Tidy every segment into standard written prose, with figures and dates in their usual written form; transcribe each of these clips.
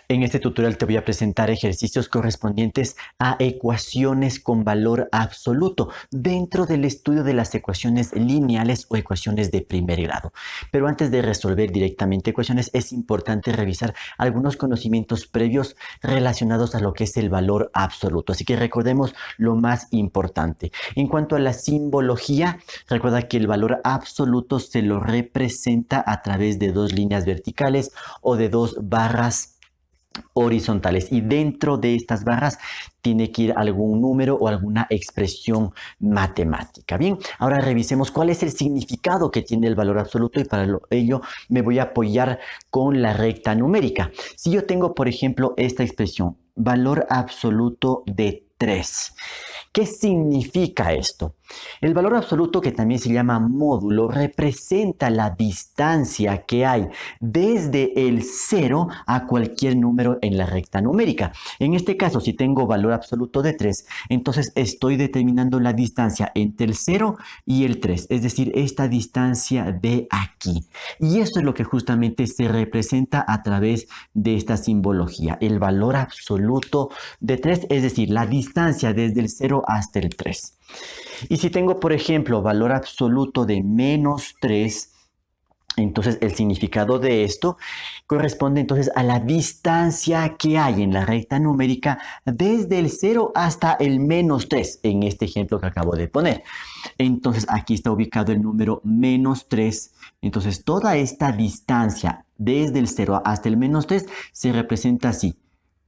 En este tutorial te voy a presentar ejercicios correspondientes a ecuaciones con valor absoluto dentro del estudio de las ecuaciones lineales o ecuaciones de primer grado. Pero antes de resolver directamente ecuaciones es importante revisar algunos conocimientos previos relacionados a lo que es el valor absoluto. Así que recordemos lo más importante. En cuanto a la simbología, recuerda que el valor absoluto se lo representa a través de dos líneas verticales o de dos barras horizontales, y dentro de estas barras tiene que ir algún número o alguna expresión matemática. Bien, ahora revisemos cuál es el significado que tiene el valor absoluto, y para ello me voy a apoyar con la recta numérica. Si yo tengo, por ejemplo, esta expresión, valor absoluto de 3. ¿Qué significa esto? El valor absoluto, que también se llama módulo, representa la distancia que hay desde el 0 a cualquier número en la recta numérica. En este caso, si tengo valor absoluto de 3, entonces estoy determinando la distancia entre el 0 y el 3, es decir, esta distancia de aquí. Y eso es lo que justamente se representa a través de esta simbología, el valor absoluto de 3, es decir, la distancia desde el 0 hasta el 3. Y si tengo, por ejemplo, valor absoluto de menos 3, entonces el significado de esto corresponde entonces a la distancia que hay en la recta numérica desde el 0 hasta el menos 3, en este ejemplo que acabo de poner. Entonces aquí está ubicado el número menos 3. Entonces toda esta distancia desde el 0 hasta el menos 3 se representa así,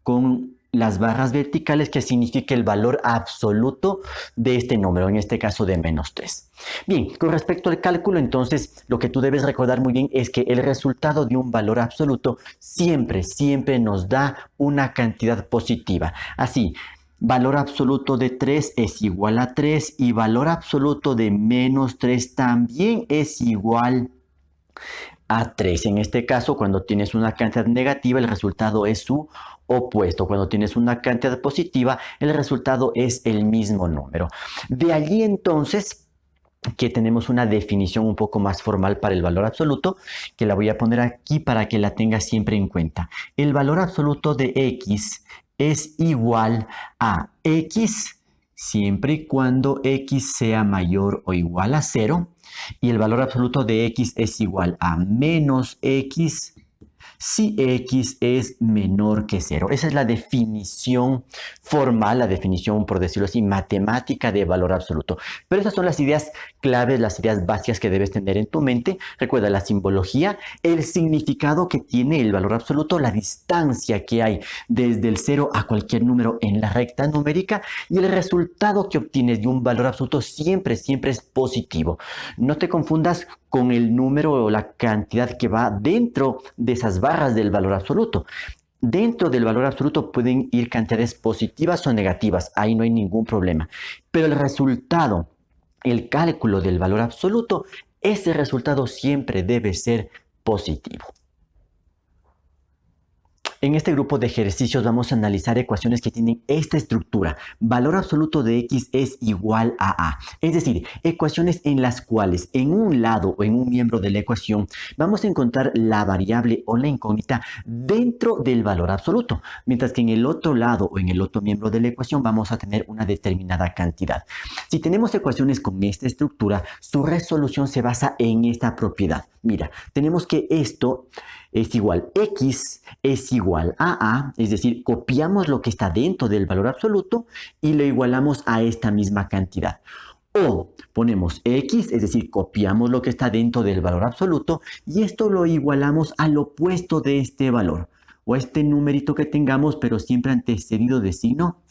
con las barras verticales, que significa el valor absoluto de este número, en este caso de menos 3. Bien, con respecto al cálculo, entonces, lo que tú debes recordar muy bien es que el resultado de un valor absoluto siempre nos da una cantidad positiva. Así, valor absoluto de 3 es igual a 3 y valor absoluto de menos 3 también es igual a 3. En este caso, cuando tienes una cantidad negativa, el resultado es su opuesto. Cuando tienes una cantidad positiva, el resultado es el mismo número. De allí entonces que tenemos una definición un poco más formal para el valor absoluto, que la voy a poner aquí para que la tengas siempre en cuenta. El valor absoluto de x es igual a x siempre y cuando x sea mayor o igual a 0, y el valor absoluto de x es igual a menos x si x es menor que 0. Esa es la definición formal, la definición, por decirlo así, matemática de valor absoluto. Pero esas son las ideas claves, las ideas básicas que debes tener en tu mente. Recuerda la simbología, el significado que tiene el valor absoluto, la distancia que hay desde el 0 a cualquier número en la recta numérica, y el resultado que obtienes de un valor absoluto siempre es positivo. No te confundas con el número o la cantidad que va dentro de esas barras del valor absoluto. Dentro del valor absoluto pueden ir cantidades positivas o negativas, ahí no hay ningún problema. Pero el resultado, el cálculo del valor absoluto, ese resultado siempre debe ser positivo. En este grupo de ejercicios vamos a analizar ecuaciones que tienen esta estructura. Valor absoluto de x es igual a a. Es decir, ecuaciones en las cuales en un lado o en un miembro de la ecuación vamos a encontrar la variable o la incógnita dentro del valor absoluto, mientras que en el otro lado o en el otro miembro de la ecuación vamos a tener una determinada cantidad. Si tenemos ecuaciones con esta estructura, su resolución se basa en esta propiedad. Mira, tenemos que esto es igual, x es igual a, es decir, copiamos lo que está dentro del valor absoluto y lo igualamos a esta misma cantidad. O ponemos x, es decir, copiamos lo que está dentro del valor absoluto y esto lo igualamos al opuesto de este valor, o a este numerito que tengamos, pero siempre antecedido de signo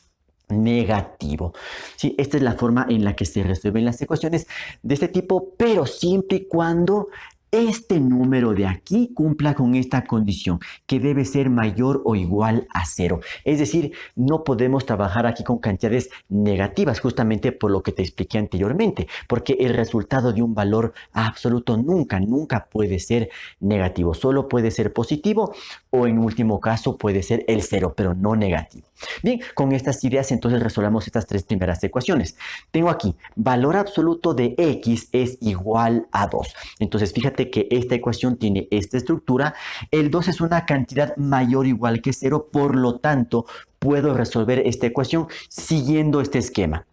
negativo. Sí, esta es la forma en la que se resuelven las ecuaciones de este tipo, pero siempre y cuando este número de aquí cumpla con esta condición, que debe ser mayor o igual a 0. Es decir, no podemos trabajar aquí con cantidades negativas, justamente por lo que te expliqué anteriormente, porque el resultado de un valor absoluto nunca puede ser negativo, solo puede ser positivo o en último caso puede ser el 0, pero no negativo. Bien, con estas ideas entonces resolvamos estas tres primeras ecuaciones. Tengo aquí, valor absoluto de x es igual a 2. Entonces fíjate que esta ecuación tiene esta estructura. El 2 es una cantidad mayor o igual que 0, por lo tanto puedo resolver esta ecuación siguiendo este esquema.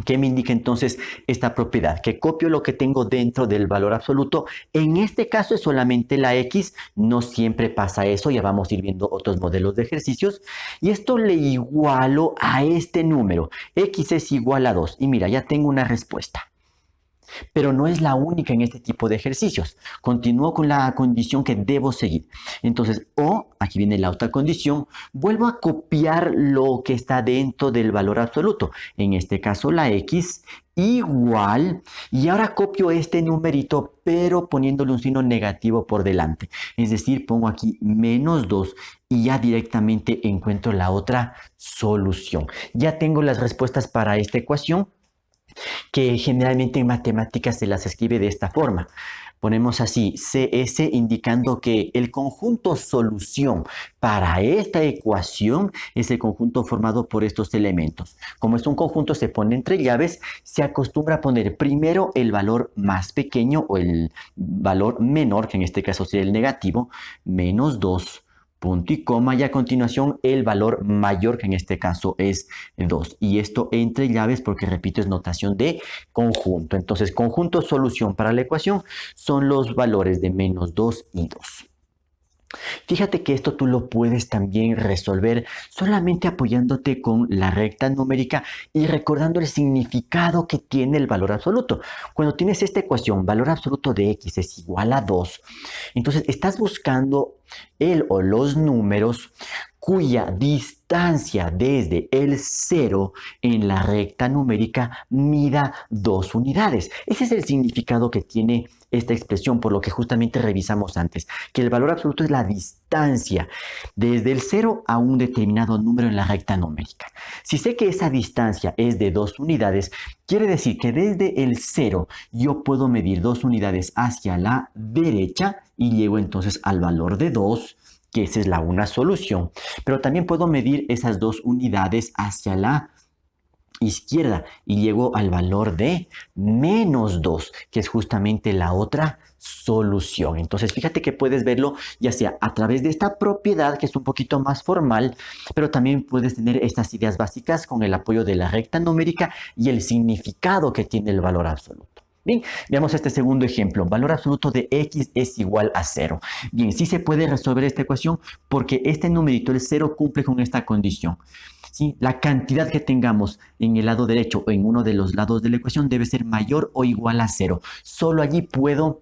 ¿Qué me indica entonces esta propiedad? Que copio lo que tengo dentro del valor absoluto. En este caso es solamente la x, no siempre pasa eso, ya vamos a ir viendo otros modelos de ejercicios. Y esto le igualo a este número, x es igual a 2. Y mira, ya tengo una respuesta. Pero no es la única en este tipo de ejercicios. Continúo con la condición que debo seguir. Entonces, aquí viene la otra condición, vuelvo a copiar lo que está dentro del valor absoluto. En este caso, la x igual, y ahora copio este numerito, pero poniéndole un signo negativo por delante. Es decir, pongo aquí menos 2 y ya directamente encuentro la otra solución. Ya tengo las respuestas para esta ecuación, que generalmente en matemáticas se las escribe de esta forma. Ponemos así, CS indicando que el conjunto solución para esta ecuación es el conjunto formado por estos elementos. Como es un conjunto, se pone entre llaves, se acostumbra a poner primero el valor más pequeño o el valor menor, que en este caso sería el negativo, menos 2. Punto y coma, y a continuación el valor mayor, que en este caso es 2. Y esto entre llaves porque, repito, es notación de conjunto. Entonces, conjunto solución para la ecuación son los valores de menos 2 y 2. Fíjate que esto tú lo puedes también resolver solamente apoyándote con la recta numérica y recordando el significado que tiene el valor absoluto. Cuando tienes esta ecuación, valor absoluto de x es igual a 2, entonces estás buscando el o los números cuya distancia desde el 0 en la recta numérica mida 2 unidades. Ese es el significado que tiene esta expresión, por lo que justamente revisamos antes, que el valor absoluto es la distancia desde el 0 a un determinado número en la recta numérica. Si sé que esa distancia es de 2 unidades, quiere decir que desde el 0 yo puedo medir 2 unidades hacia la derecha y llego entonces al valor de 2, que esa es una solución. Pero también puedo medir esas 2 unidades hacia la izquierda y llego al valor de menos 2, que es justamente la otra solución. Entonces fíjate que puedes verlo ya sea a través de esta propiedad, que es un poquito más formal, pero también puedes tener estas ideas básicas con el apoyo de la recta numérica y el significado que tiene el valor absoluto. Bien, veamos este segundo ejemplo. Valor absoluto de x es igual a 0. Bien, sí se puede resolver esta ecuación porque este numerito, el 0, cumple con esta condición. ¿Sí? La cantidad que tengamos en el lado derecho o en uno de los lados de la ecuación debe ser mayor o igual a 0. Solo allí puedo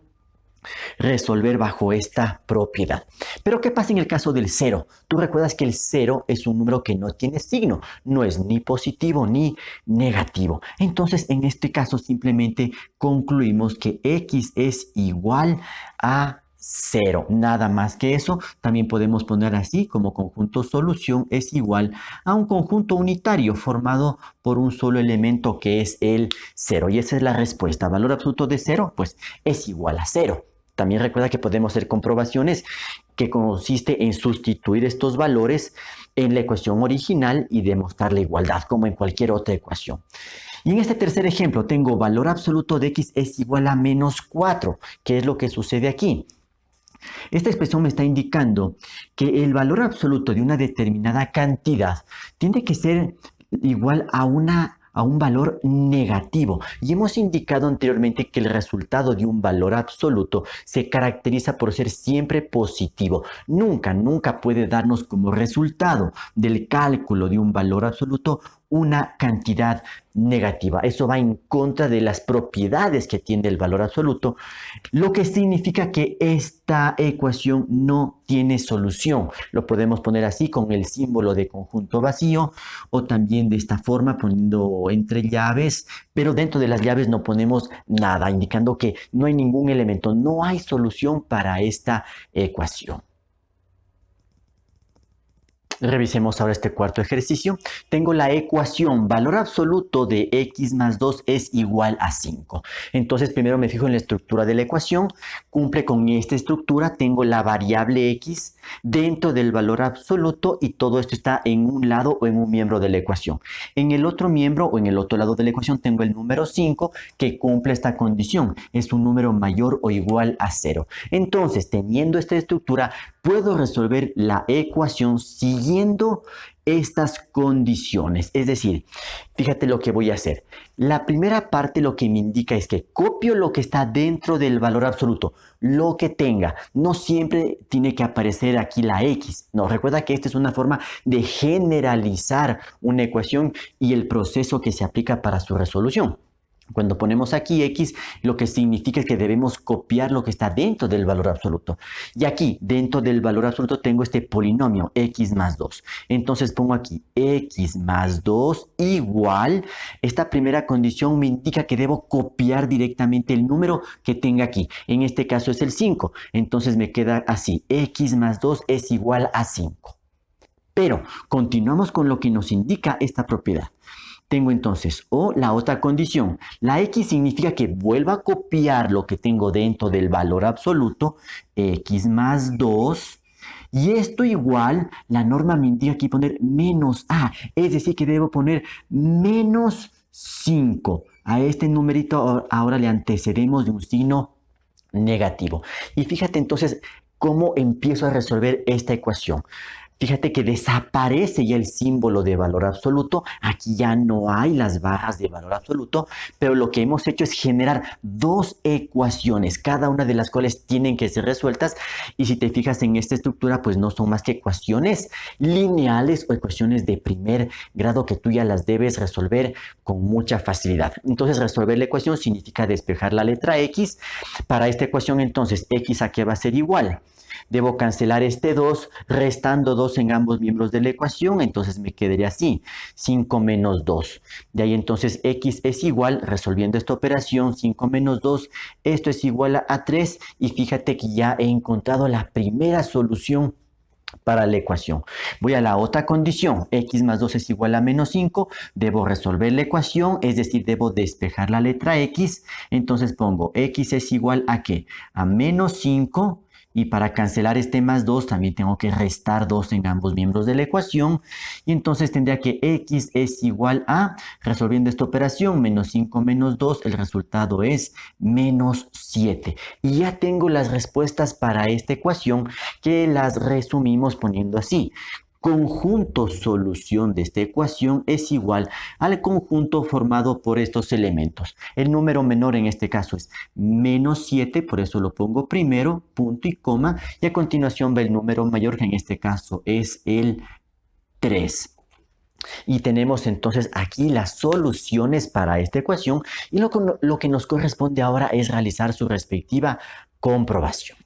resolver bajo esta propiedad. Pero ¿qué pasa en el caso del 0? Tú recuerdas que el 0 es un número que no tiene signo, no es ni positivo ni negativo. Entonces, en este caso simplemente concluimos que x es igual a 0, nada más que eso. También podemos poner así como conjunto solución es igual a un conjunto unitario formado por un solo elemento que es el 0. Y esa es la respuesta. Valor absoluto de 0, pues es igual a 0. También recuerda que podemos hacer comprobaciones que consiste en sustituir estos valores en la ecuación original y demostrar la igualdad como en cualquier otra ecuación. Y en este tercer ejemplo tengo valor absoluto de x es igual a menos 4. ¿Qué es lo que sucede aquí? Esta expresión me está indicando que el valor absoluto de una determinada cantidad tiene que ser igual a un valor negativo. Y hemos indicado anteriormente que el resultado de un valor absoluto se caracteriza por ser siempre positivo. Nunca puede darnos como resultado del cálculo de un valor absoluto una cantidad negativa. Eso va en contra de las propiedades que tiene el valor absoluto, lo que significa que esta ecuación no tiene solución. Lo podemos poner así con el símbolo de conjunto vacío o también de esta forma poniendo entre llaves, pero dentro de las llaves no ponemos nada, indicando que no hay ningún elemento, no hay solución para esta ecuación. Revisemos ahora este cuarto ejercicio. Tengo la ecuación valor absoluto de x más 2 es igual a 5. Entonces primero me fijo en la estructura de la ecuación. Cumple con esta estructura. Tengo la variable x dentro del valor absoluto y todo esto está en un lado o en un miembro de la ecuación. En el otro miembro o en el otro lado de la ecuación tengo el número 5 que cumple esta condición. Es un número mayor o igual a 0. Entonces, teniendo esta estructura, puedo resolver la ecuación siguiendo estas condiciones. Es decir, fíjate lo que voy a hacer. La primera parte lo que me indica es que copio lo que está dentro del valor absoluto, lo que tenga. No siempre tiene que aparecer aquí la x. No, recuerda que esta es una forma de generalizar una ecuación y el proceso que se aplica para su resolución. Cuando ponemos aquí x, lo que significa es que debemos copiar lo que está dentro del valor absoluto. Y aquí, dentro del valor absoluto, tengo este polinomio, x más 2. Entonces pongo aquí x más 2 igual. Esta primera condición me indica que debo copiar directamente el número que tenga aquí. En este caso es el 5. Entonces me queda así, x más 2 es igual a 5. Pero continuamos con lo que nos indica esta propiedad. Tengo entonces, o la otra condición, la x significa que vuelva a copiar lo que tengo dentro del valor absoluto, x más 2, y esto igual, la norma me indica aquí poner menos a, es decir que debo poner menos 5. A este numerito ahora le antecedemos de un signo negativo. Y fíjate entonces cómo empiezo a resolver esta ecuación. Fíjate que desaparece ya el símbolo de valor absoluto. Aquí ya no hay las barras de valor absoluto, pero lo que hemos hecho es generar dos ecuaciones, cada una de las cuales tienen que ser resueltas. Y si te fijas en esta estructura, pues no son más que ecuaciones lineales o ecuaciones de primer grado que tú ya las debes resolver con mucha facilidad. Entonces, resolver la ecuación significa despejar la letra x. Para esta ecuación, entonces, x a qué va a ser igual. Debo cancelar este 2, restando 2 en ambos miembros de la ecuación, entonces me quedaría así, 5 menos 2. De ahí entonces x es igual, resolviendo esta operación, 5 menos 2, esto es igual a 3, y fíjate que ya he encontrado la primera solución para la ecuación. Voy a la otra condición, x más 2 es igual a menos 5, debo resolver la ecuación, es decir, debo despejar la letra x, entonces pongo x es igual a ¿qué? A menos 5, y para cancelar este más 2 también tengo que restar 2 en ambos miembros de la ecuación, y entonces tendría que x es igual a, resolviendo esta operación, menos 5 menos 2, el resultado es menos 7. Y ya tengo las respuestas para esta ecuación que las resumimos poniendo así. Conjunto solución de esta ecuación es igual al conjunto formado por estos elementos. El número menor en este caso es menos 7, por eso lo pongo primero, punto y coma, y a continuación va el número mayor, que en este caso es el 3. Y tenemos entonces aquí las soluciones para esta ecuación, y lo que nos corresponde ahora es realizar su respectiva comprobación.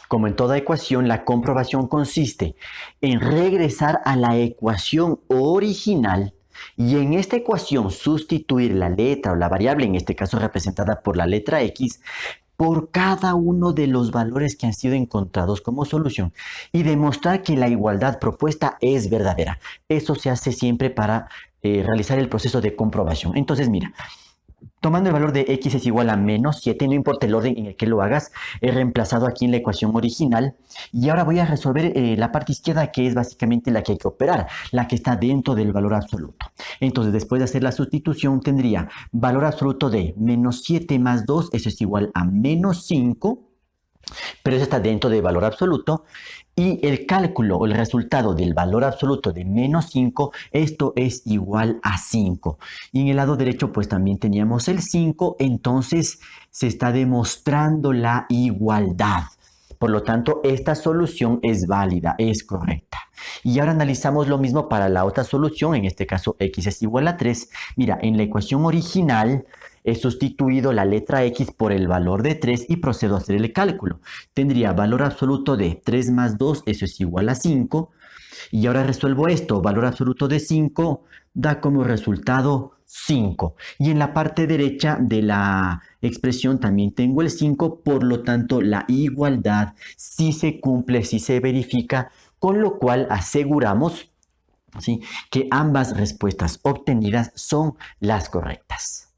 Como en toda ecuación, la comprobación consiste en regresar a la ecuación original y en esta ecuación sustituir la letra o la variable, en este caso representada por la letra x, por cada uno de los valores que han sido encontrados como solución y demostrar que la igualdad propuesta es verdadera. Eso se hace siempre para realizar el proceso de comprobación. Entonces, mira, tomando el valor de x es igual a menos 7, no importa el orden en el que lo hagas, he reemplazado aquí en la ecuación original y ahora voy a resolver la parte izquierda, que es básicamente la que hay que operar, la que está dentro del valor absoluto. Entonces, después de hacer la sustitución, tendría valor absoluto de menos 7 más 2, eso es igual a menos 5, pero eso está dentro del valor absoluto. Y el cálculo o el resultado del valor absoluto de menos 5, esto es igual a 5. Y en el lado derecho pues también teníamos el 5, entonces se está demostrando la igualdad. Por lo tanto, esta solución es válida, es correcta. Y ahora analizamos lo mismo para la otra solución, en este caso x es igual a 3. Mira, en la ecuación original he sustituido la letra x por el valor de 3 y procedo a hacer el cálculo. Tendría valor absoluto de 3 más 2, eso es igual a 5. Y ahora resuelvo esto, valor absoluto de 5 da como resultado 5. Y en la parte derecha de la expresión también tengo el 5, por lo tanto la igualdad sí se cumple, sí se verifica con lo cual aseguramos, ¿sí?, que ambas respuestas obtenidas son las correctas.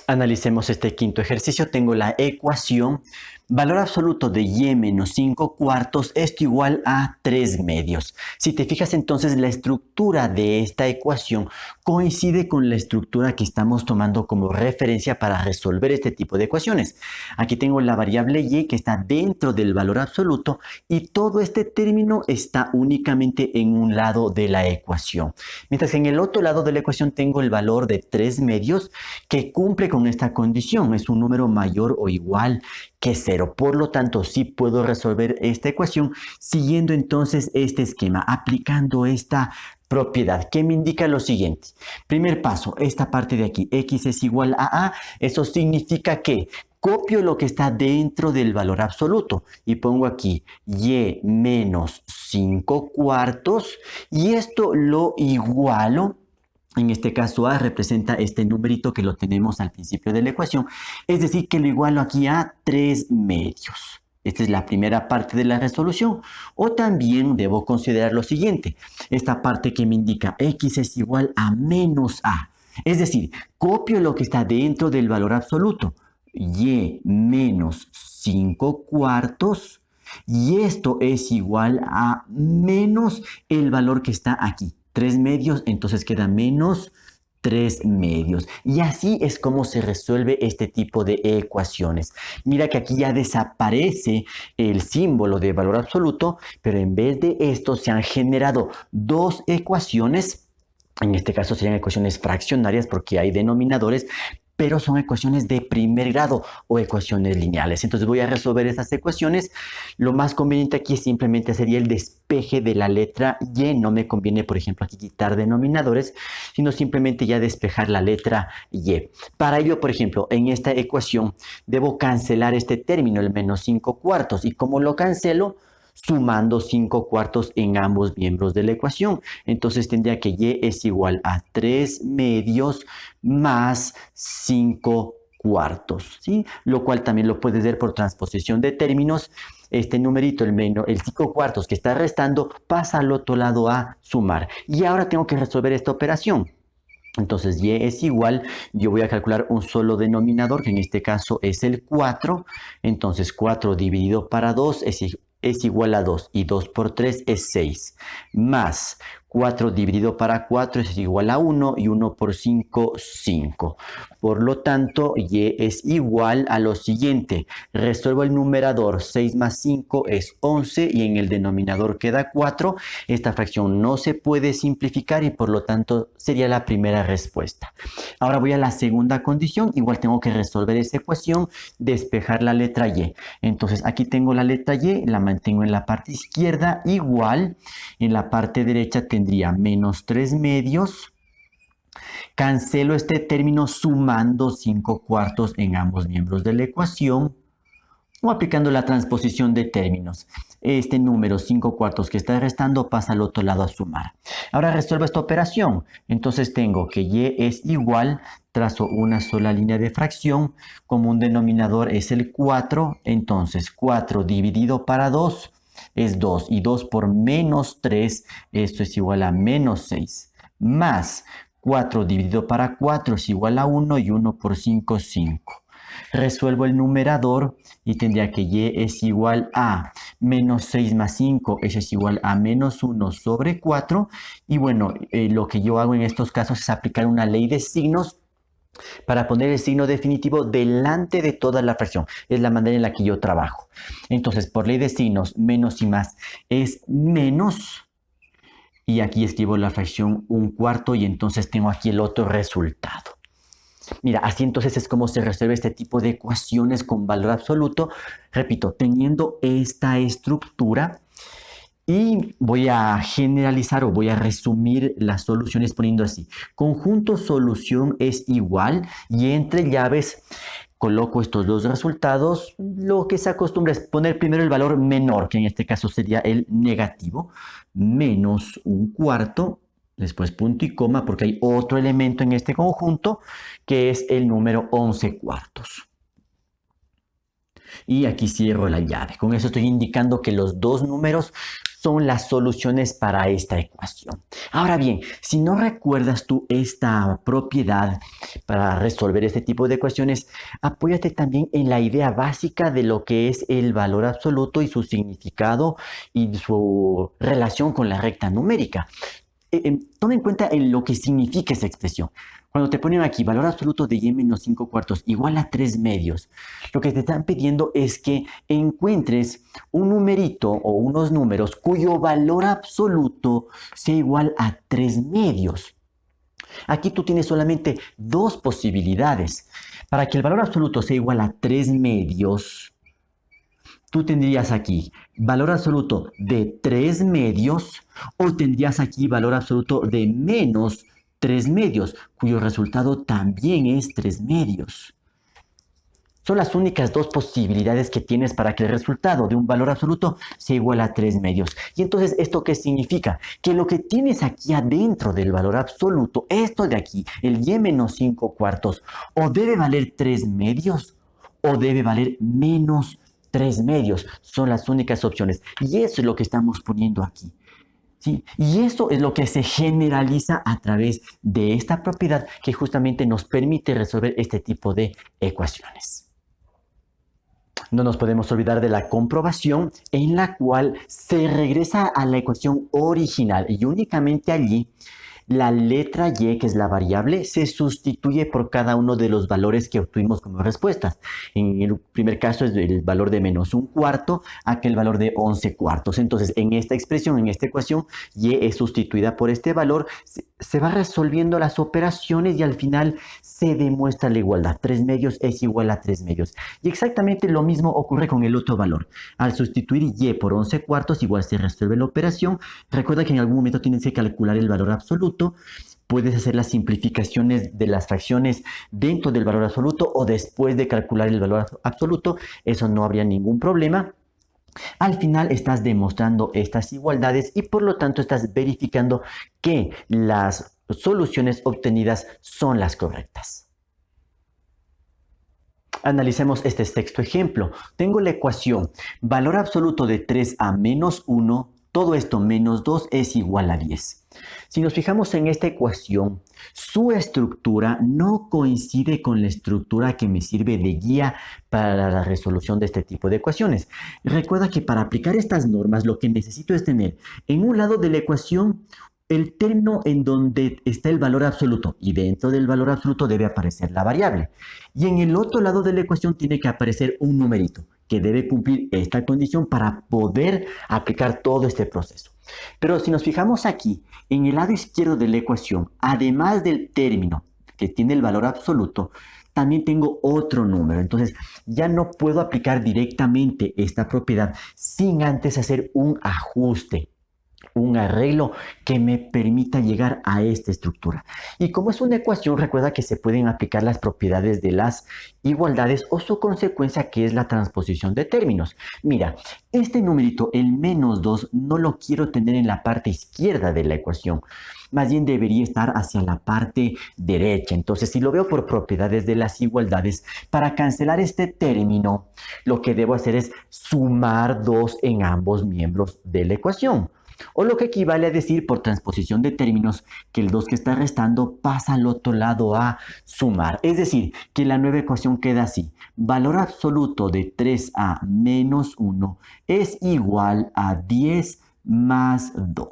Analicemos este quinto ejercicio. Tengo la ecuación valor absoluto de y menos 5 cuartos, esto igual a 3 medios. Si te fijas, entonces la estructura de esta ecuación coincide con la estructura que estamos tomando como referencia para resolver este tipo de ecuaciones. Aquí tengo la variable y que está dentro del valor absoluto y todo este término está únicamente en un lado de la ecuación. Mientras que en el otro lado de la ecuación tengo el valor de 3 medios que cumple con esta condición, es un número mayor o igual que 0. Por lo tanto, sí puedo resolver esta ecuación siguiendo entonces este esquema, aplicando esta propiedad que me indica lo siguiente. Primer paso, esta parte de aquí, x es igual a a, eso significa que copio lo que está dentro del valor absoluto y pongo aquí y menos 5 cuartos y esto lo igualo. En este caso a representa este numerito que lo tenemos al principio de la ecuación, es decir que lo igualo aquí a 3 medios. Esta es la primera parte de la resolución. O también debo considerar lo siguiente, esta parte que me indica x es igual a menos a. Es decir, copio lo que está dentro del valor absoluto, y menos 5 cuartos, y esto es igual a menos el valor que está aquí. 3 medios, entonces queda menos 3 medios. Y así es como se resuelve este tipo de ecuaciones. Mira que aquí ya desaparece el símbolo de valor absoluto, pero en vez de esto se han generado dos ecuaciones. En este caso serían ecuaciones fraccionarias porque hay denominadores, pero son ecuaciones de primer grado o ecuaciones lineales. Entonces voy a resolver estas ecuaciones. Lo más conveniente aquí simplemente sería el despeje de la letra y. No me conviene, por ejemplo, aquí quitar denominadores, sino simplemente ya despejar la letra y. Para ello, por ejemplo, en esta ecuación debo cancelar este término, el menos 5 cuartos. ¿Y cómo lo cancelo? Sumando 5 cuartos en ambos miembros de la ecuación. Entonces tendría que y es igual a 3 medios más 5 cuartos, ¿sí? Lo cual también lo puedes ver por transposición de términos. Este numerito, el 5 cuartos que está restando, pasa al otro lado a sumar. Y ahora tengo que resolver esta operación. Entonces y es igual, yo voy a calcular un solo denominador, que en este caso es el 4. Entonces 4 dividido para 2 es igual a 2 y 2 por 3 es 6, más 4 dividido para 4 es igual a 1 y 1 por 5, 5. Por lo tanto, y es igual a lo siguiente. Resuelvo el numerador, 6 más 5 es 11 y en el denominador queda 4. Esta fracción no se puede simplificar y por lo tanto sería la primera respuesta. Ahora voy a la segunda condición. Igual tengo que resolver esta ecuación, despejar la letra y. Entonces aquí tengo la letra y, la mantengo en la parte izquierda, igual en la parte derecha tendría menos 3 medios. Cancelo este término sumando 5 cuartos en ambos miembros de la ecuación o aplicando la transposición de términos. Este número 5 cuartos que está restando pasa al otro lado a sumar. Ahora resuelvo esta operación. Entonces tengo que y es igual, trazo una sola línea de fracción, como un denominador es el 4, entonces 4 dividido para 2 es 2 y 2 por menos 3, esto es igual a menos 6, más 4 dividido para 4 es igual a 1 y 1 por 5, 5. Resuelvo el numerador y tendría que y es igual a menos 6 más 5, eso es igual a menos 1 sobre 4. Y bueno, lo que yo hago en estos casos es aplicar una ley de signos para poner el signo definitivo delante de toda la fracción. Es la manera en la que yo trabajo. Entonces, por ley de signos, menos y más es menos. Y aquí escribo la fracción 1/4 y entonces tengo aquí el otro resultado. Mira, así entonces es como se resuelve este tipo de ecuaciones con valor absoluto. Repito, teniendo esta estructura. Y voy a generalizar o voy a resumir las soluciones poniendo así. Conjunto solución es igual y entre llaves coloco estos dos resultados. Lo que se acostumbra es poner primero el valor menor, que en este caso sería el negativo, menos 1/4, después punto y coma porque hay otro elemento en este conjunto que es el número 11 cuartos. Y aquí cierro la llave. Con eso estoy indicando que los dos números son las soluciones para esta ecuación. Ahora bien, si no recuerdas tú esta propiedad para resolver este tipo de ecuaciones, apóyate también en la idea básica de lo que es el valor absoluto y su significado y su relación con la recta numérica. Toma en cuenta en lo que significa esa expresión. Cuando te ponen aquí valor absoluto de y menos 5 cuartos igual a 3 medios, lo que te están pidiendo es que encuentres un numerito o unos números cuyo valor absoluto sea igual a 3 medios. Aquí tú tienes solamente dos posibilidades. Para que el valor absoluto sea igual a 3 medios, tú tendrías aquí valor absoluto de 3 medios o tendrías aquí valor absoluto de menos 3 medios, cuyo resultado también es 3 medios. Son las únicas dos posibilidades que tienes para que el resultado de un valor absoluto sea igual a 3 medios. Y entonces, ¿esto qué significa? Que lo que tienes aquí adentro del valor absoluto, esto de aquí, el y menos 5 cuartos, o debe valer 3 medios o debe valer menos 3 medios. Son las únicas opciones. Y eso es lo que estamos poniendo aquí. ¿Sí? Y eso es lo que se generaliza a través de esta propiedad que justamente nos permite resolver este tipo de ecuaciones. No nos podemos olvidar de la comprobación en la cual se regresa a la ecuación original y únicamente allí la letra y, que es la variable, se sustituye por cada uno de los valores que obtuvimos como respuestas. En el primer caso es el valor de menos un cuarto, aquel valor de 11 cuartos. Entonces, en esta expresión, en esta ecuación, y es sustituida por este valor, se va resolviendo las operaciones y al final se demuestra la igualdad. 3 medios es igual a 3 medios. Y exactamente lo mismo ocurre con el otro valor. Al sustituir y por 11 cuartos, igual se resuelve la operación. Recuerda que en algún momento tienes que calcular el valor absoluto. Puedes hacer las simplificaciones de las fracciones dentro del valor absoluto o después de calcular el valor absoluto. Eso no habría ningún problema. Al final estás demostrando estas igualdades y por lo tanto estás verificando que las soluciones obtenidas son las correctas. Analicemos este sexto ejemplo. Tengo la ecuación valor absoluto de 3a menos 1, todo esto menos 2 es igual a 10. Si nos fijamos en esta ecuación, su estructura no coincide con la estructura que me sirve de guía para la resolución de este tipo de ecuaciones. Recuerda que para aplicar estas normas lo que necesito es tener en un lado de la ecuación el término en donde está el valor absoluto y dentro del valor absoluto debe aparecer la variable. Y en el otro lado de la ecuación tiene que aparecer un numerito que debe cumplir esta condición para poder aplicar todo este proceso. Pero si nos fijamos aquí, en el lado izquierdo de la ecuación, además del término que tiene el valor absoluto, también tengo otro número. Entonces ya no puedo aplicar directamente esta propiedad sin antes hacer un ajuste, un arreglo que me permita llegar a esta estructura. Y como es una ecuación, recuerda que se pueden aplicar las propiedades de las igualdades o su consecuencia, que es la transposición de términos. Mira, este numerito, el menos 2, no lo quiero tener en la parte izquierda de la ecuación. Más bien debería estar hacia la parte derecha. Entonces, si lo veo por propiedades de las igualdades, para cancelar este término, lo que debo hacer es sumar 2 en ambos miembros de la ecuación. O lo que equivale a decir por transposición de términos que el 2 que está restando pasa al otro lado a sumar. Es decir, que la nueva ecuación queda así. Valor absoluto de 3a menos 1 es igual a 10 más 2.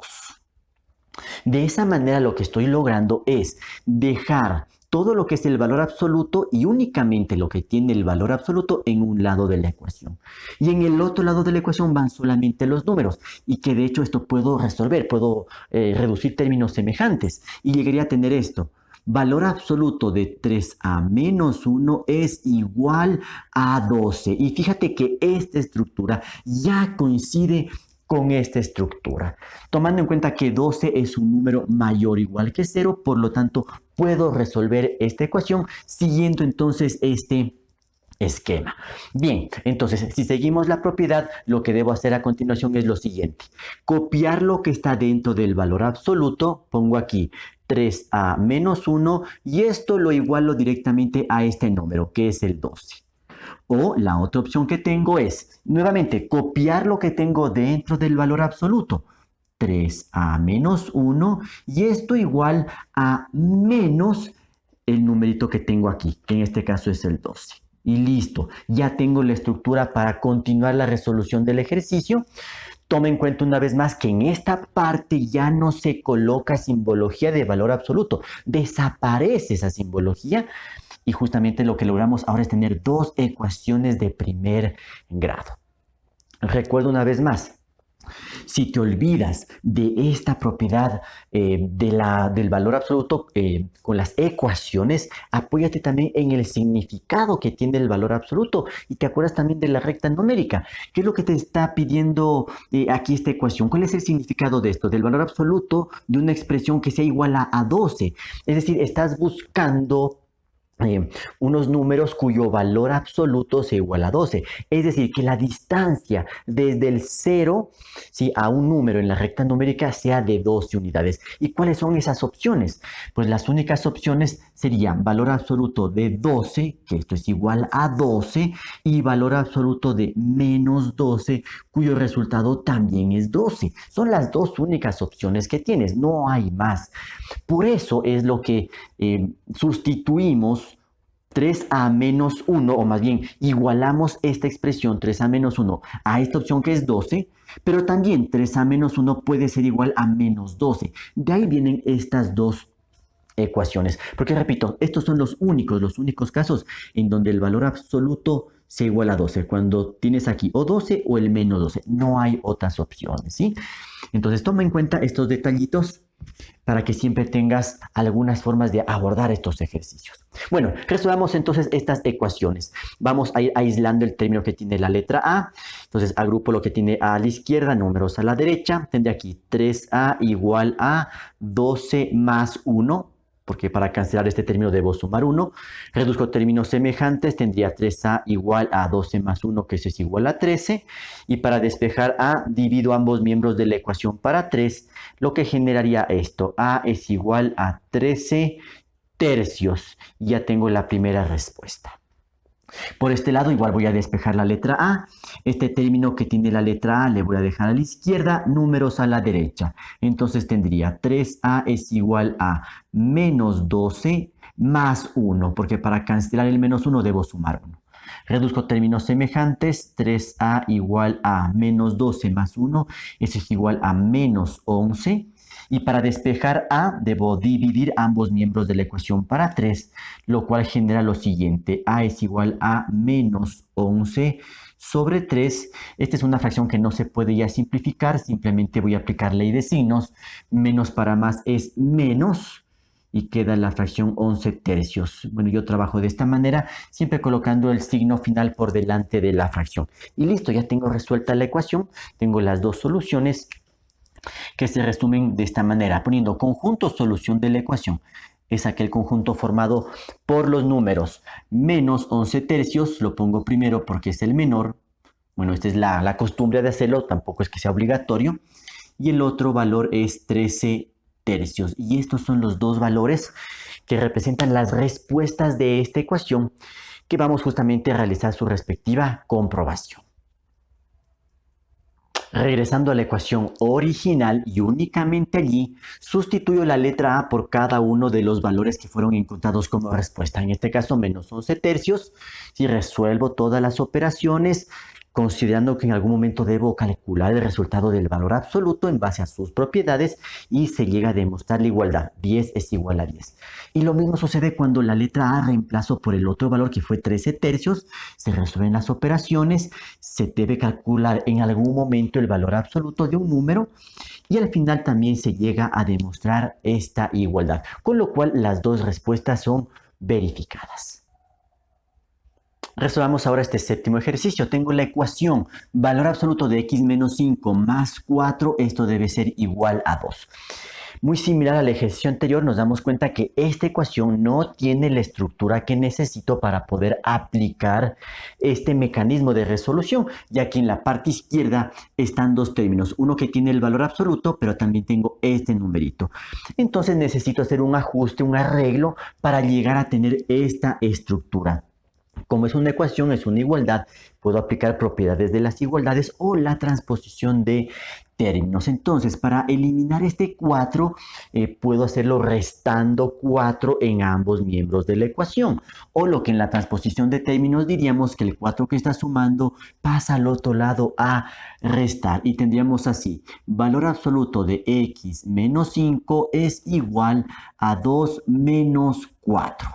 De esa manera lo que estoy logrando es dejar todo lo que es el valor absoluto y únicamente lo que tiene el valor absoluto en un lado de la ecuación. Y en el otro lado de la ecuación van solamente los números. Y que de hecho esto puedo resolver, puedo reducir términos semejantes. Y llegaría a tener esto. Valor absoluto de 3a menos 1 es igual a 12. Y fíjate que esta estructura ya coincide con esta estructura, tomando en cuenta que 12 es un número mayor o igual que 0, por lo tanto puedo resolver esta ecuación siguiendo entonces este esquema. Bien, entonces si seguimos la propiedad, lo que debo hacer a continuación es lo siguiente: copiar lo que está dentro del valor absoluto, pongo aquí 3a menos 1 y esto lo igualo directamente a este número que es el 12. O la otra opción que tengo es, nuevamente, copiar lo que tengo dentro del valor absoluto. 3a menos 1 y esto igual a menos el numerito que tengo aquí, que en este caso es el 12. Y listo, ya tengo la estructura para continuar la resolución del ejercicio. Toma en cuenta una vez más que en esta parte ya no se coloca simbología de valor absoluto, desaparece esa simbología y justamente lo que logramos ahora es tener dos ecuaciones de primer grado. Recuerdo una vez más, si te olvidas de esta propiedad del valor absoluto con las ecuaciones, apóyate también en el significado que tiene el valor absoluto y te acuerdas también de la recta numérica. ¿Qué es lo que te está pidiendo aquí esta ecuación? ¿Cuál es el significado de esto? Del valor absoluto de una expresión que sea igual a 12. Es decir, estás buscando unos números cuyo valor absoluto sea igual a 12. Es decir, que la distancia desde el 0 ¿sí? a un número en la recta numérica sea de 12 unidades. ¿Y cuáles son esas opciones? Pues las únicas opciones serían valor absoluto de 12, que esto es igual a 12, y valor absoluto de menos 12, cuyo resultado también es 12. Son las dos únicas opciones que tienes, no hay más. Por eso es lo que sustituimos 3a menos 1, o más bien igualamos esta expresión 3a menos 1 a esta opción que es 12, pero también 3a menos 1 puede ser igual a menos 12. De ahí vienen estas dos ecuaciones. Porque repito, estos son los únicos casos en donde el valor absoluto sea igual a 12. Cuando tienes aquí o 12 o el menos 12. No hay otras opciones, ¿sí? Entonces toma en cuenta estos detallitos para que siempre tengas algunas formas de abordar estos ejercicios. Bueno, resolvamos entonces estas ecuaciones. Vamos a ir aislando el término que tiene la letra A. Entonces agrupo lo que tiene A la izquierda, números a la derecha. Tendré aquí 3a igual a 12 más 1. Porque para cancelar este término debo sumar 1. Reduzco términos semejantes, tendría 3a igual a 12 más 1, que eso es igual a 13. Y para despejar a, divido ambos miembros de la ecuación para 3, lo que generaría esto. A es igual a 13 tercios. Ya tengo la primera respuesta. Por este lado igual voy a despejar la letra A. Este término que tiene la letra A le voy a dejar a la izquierda, números a la derecha. Entonces tendría 3a es igual a menos 12 más 1, porque para cancelar el menos 1 debo sumar 1. Reduzco términos semejantes, 3a igual a menos 12 más 1, eso es igual a menos 11. Y para despejar a, debo dividir ambos miembros de la ecuación para 3, lo cual genera lo siguiente. A es igual a menos 11 sobre 3. Esta es una fracción que no se puede ya simplificar, simplemente voy a aplicar ley de signos. Menos para más es menos y queda la fracción 11 tercios. Bueno, yo trabajo de esta manera, siempre colocando el signo final por delante de la fracción. Y listo, ya tengo resuelta la ecuación, tengo las dos soluciones que se resumen de esta manera, poniendo conjunto solución de la ecuación. Es aquel conjunto formado por los números menos 11 tercios, lo pongo primero porque es el menor. Bueno, esta es la costumbre de hacerlo, tampoco es que sea obligatorio. Y el otro valor es 13 tercios. Y estos son los dos valores que representan las respuestas de esta ecuación que vamos justamente a realizar su respectiva comprobación. Regresando a la ecuación original y únicamente allí, sustituyo la letra A por cada uno de los valores que fueron encontrados como respuesta. En este caso, menos 11 tercios. Si resuelvo todas las operaciones, considerando que en algún momento debo calcular el resultado del valor absoluto en base a sus propiedades y se llega a demostrar la igualdad. 10 es igual a 10. Y lo mismo sucede cuando la letra A reemplazo por el otro valor que fue 13 tercios, se resuelven las operaciones, se debe calcular en algún momento el valor absoluto de un número y al final también se llega a demostrar esta igualdad, con lo cual las dos respuestas son verificadas. Resolvamos ahora este séptimo ejercicio. Tengo la ecuación valor absoluto de x menos 5 más 4. Esto debe ser igual a 2. Muy similar al ejercicio anterior, nos damos cuenta que esta ecuación no tiene la estructura que necesito para poder aplicar este mecanismo de resolución, ya que en la parte izquierda están dos términos. Uno que tiene el valor absoluto, pero también tengo este numerito. Entonces necesito hacer un ajuste, un arreglo para llegar a tener esta estructura. Como es una ecuación, es una igualdad, puedo aplicar propiedades de las igualdades o la transposición de términos. Entonces, para eliminar este 4, puedo hacerlo restando 4 en ambos miembros de la ecuación. O lo que en la transposición de términos diríamos que el 4 que está sumando pasa al otro lado a restar. Y tendríamos así, valor absoluto de x menos 5 es igual a 2 menos 4.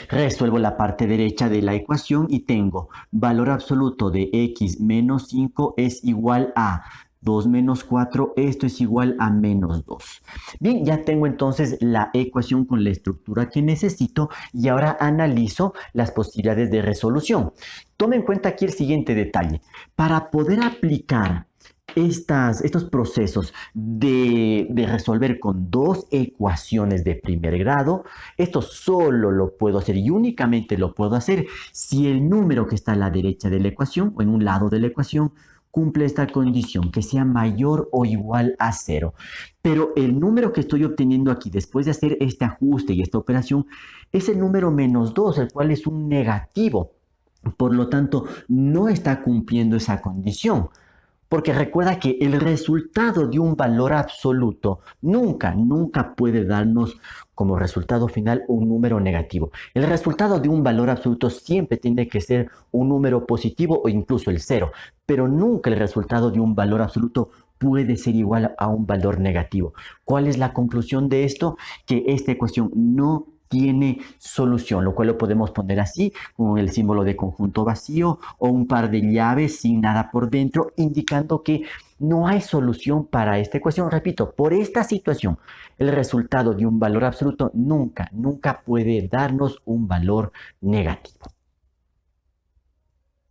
Resuelvo la parte derecha de la ecuación y tengo valor absoluto de x menos 5 es igual a 2 menos 4, esto es igual a menos 2. Bien, ya tengo entonces la ecuación con la estructura que necesito y ahora analizo las posibilidades de resolución. Tome en cuenta aquí el siguiente detalle. Para poder aplicar estos procesos de resolver con dos ecuaciones de primer grado, esto solo lo puedo hacer y únicamente lo puedo hacer si el número que está a la derecha de la ecuación o en un lado de la ecuación cumple esta condición, que sea mayor o igual a 0. Pero el número que estoy obteniendo aquí después de hacer este ajuste y esta operación es el número menos 2, el cual es un negativo. Por lo tanto, no está cumpliendo esa condición. Porque recuerda que el resultado de un valor absoluto nunca puede darnos como resultado final un número negativo. El resultado de un valor absoluto siempre tiene que ser un número positivo o incluso el 0, pero nunca el resultado de un valor absoluto puede ser igual a un valor negativo. ¿Cuál es la conclusión de esto? Que esta ecuación no tiene solución, lo cual lo podemos poner así, con el símbolo de conjunto vacío o un par de llaves sin nada por dentro, indicando que no hay solución para esta ecuación. Repito, por esta situación, el resultado de un valor absoluto nunca puede darnos un valor negativo.